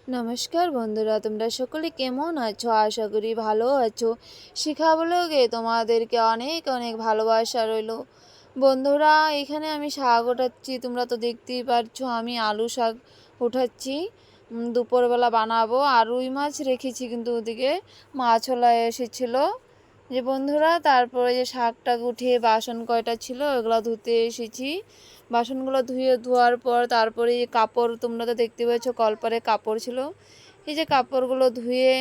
নমস্কার বন্ধুরা, তোমরা সকলে কেমন আছো? আশা করি ভালো আছো। শিখা ব্লগে তোমাদেরকে অনেক অনেক ভালোবাসা রইলো। বন্ধুরা, এখানে আমি শাক ওঠাচ্ছি, তোমরা তো দেখতেই পারছো। আমি আলু শাক উঠাচ্ছি, দুপুরবেলা বানাবো। আর রুই মাছ রেখেছি, কিন্তু ওদিকে মাছওয়ালা এসেছিলো যে বন্ধুরা। তারপরে যে শাকটা উঠিয়ে বাসন কয়টা ছিল ওগুলো ধুতে এসেছি। বাসনগুলো ধোয়ার পর তারপরে এই কাপড়, তোমরা তো দেখতে পাচ্ছ কলপারে কাপড় ছিল। এই যে কাপড়গুলো ধুয়ে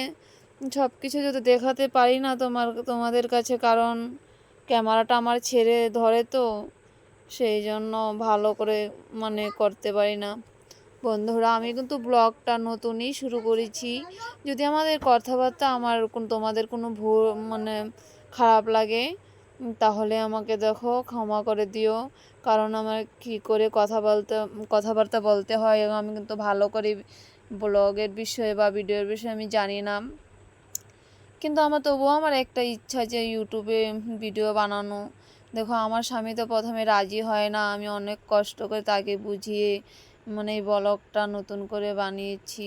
সব কিছু যদি দেখাতে পারি না তোমাদের কাছে, কারণ ক্যামেরাটা আমার ছেড়ে ধরে, তো সেই জন্য ভালো করে করতে পারি না। বন্ধুরা, আমি কিন্তু ব্লগটা নতুনই শুরু করেছি। যদি আমাদের কথাবার্তা তোমাদের কোনো ভুল খারাপ লাগে, তাহলে আমাকে দেখো ক্ষমা করে দিও। কারণ আমার কি করে কথাবার্তা বলতে হয় আমি কিন্তু ভালো করে ব্লগের বিষয়ে বা ভিডিওর বিষয়ে আমি জানি না। কিন্তু তবুও আমার একটা ইচ্ছা যে ইউটিউবে ভিডিও বানানো। দেখো, আমার স্বামী তো প্রথমে রাজি হয় না। আমি অনেক কষ্ট করে তাকে বুঝিয়ে এই ব্লগটা নতুন করে বানিয়েছি।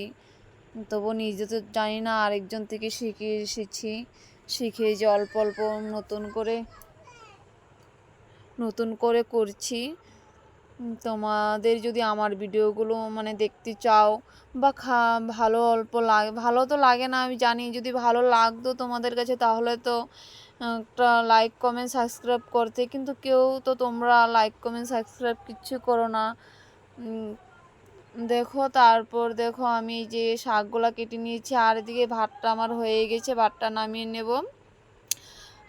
তবু নিজে তো জানি না, আরেকজন থেকে শিখে এসেছি। শিখে যে অল্প অল্প নতুন করে করছি। তোমাদের যদি আমার ভিডিওগুলো দেখতে চাও বা ভালো ভালো তো লাগে না আমি জানি। যদি ভালো লাগতো তোমাদের কাছে, তাহলে তো একটা লাইক কমেন্ট সাবস্ক্রাইব করতে, কিন্তু কেউ তো তোমরা লাইক কমেন্ট সাবস্ক্রাইব কিচ্ছু করো না। দেখো, তারপর দেখো আমি যে শাকগুলা কেটে নিয়েছি, আর এদিকে ভাতটা আমার হয়ে গেছে, ভাতটা নামিয়ে নেব।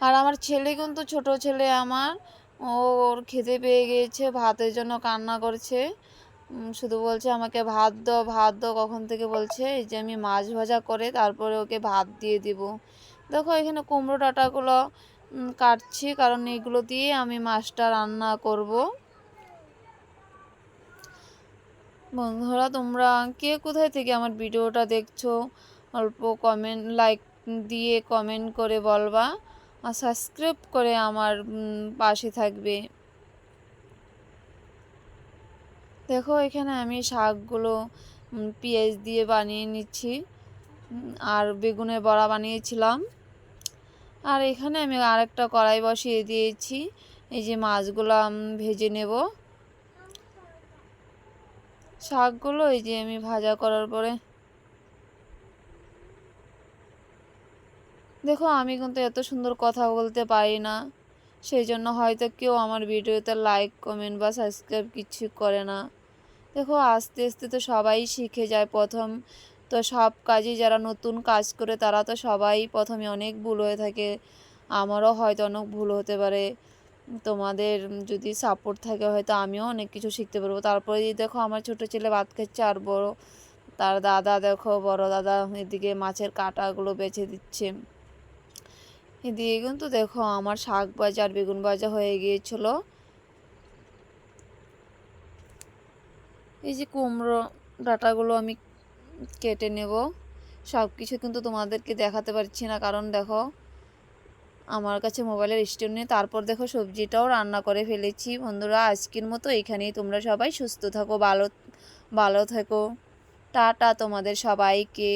আর আমার ছেলে কিন্তু ছোট ছেলে আমার, ওর খেতে পেয়ে গিয়েছে, ভাতের জন্য কান্না করছে। শুধু বলছে আমাকে ভাত দাও, ভাত দাও কখন থেকে বলছে। এই যে আমি মাছ ভাজা করে তারপরে ওকে ভাত দিয়ে দিব। দেখো, এখানে কুমড়ো ডাঁটাগুলো কাটছি, কারণ এগুলো দিয়ে আমি মাছটা রান্না করব। বন্ধুরা, তোমরা কে কোথায় থেকে আমার ভিডিওটা দেখছো, অল্প লাইক দিয়ে কমেন্ট করে বলবা, আর সাবস্ক্রাইব করে আমার পাশে থাকবে। দেখো, এখানে আমি শাকগুলো পেঁয়াজ দিয়ে বানিয়ে নিচ্ছি, আর বেগুনের বড়া বানিয়েছিলাম। আর এখানে আমি আরেকটা কড়াই বসিয়ে দিয়েছি। এই যে মাছগুলো ভেজে নেব। শাকগুলো এই যে আমি ভাজা করার পরে, দেখো আমি কিন্তু এত সুন্দর কথা বলতে পারি না, সেই জন্য হয়তো কেউ আমার ভিডিওতে লাইক কমেন্ট বা সাবস্ক্রাইব কিছু করে না। দেখো, আস্তে আস্তে তো সবাই শিখে যায়। প্রথম তো সব কাজই, যারা নতুন কাজ করে তারা তো সবাই প্রথমে অনেক ভুল হয়ে থাকে। আমারও হয়তো অনেক ভুল হতে পারে। তোমাদের যদি সাপোর্ট থাকে হয়তো আমিও অনেক কিছু শিখতে পারবো। তারপরে দেখো, আমার ছোট ছেলে ভাত খাচ্ছে, আর তার দাদা, দেখো বড় দাদা এদিকে মাছের কাঁটাগুলো বেছে দিচ্ছে। এদিকে কিন্তু দেখো আমার শাক ভাজা আর বেগুন ভাজা হয়ে গিয়েছিল। এই যে কুমড়ো ডাঁটাগুলো আমি কেটে নেব। সব কিছু কিন্তু তোমাদেরকে দেখাতে পারছি না, কারণ দেখো আমার কাছে মোবাইলের স্ট্যান্ড নেই। তারপর দেখো সবজিটাও রান্না করে ফেলেছি। বন্ধুরা, আজকের মতো এখানেই। তোমরা সবাই সুস্থ থাকো, ভালো থেকো। টাটা তোমাদের সবাইকে।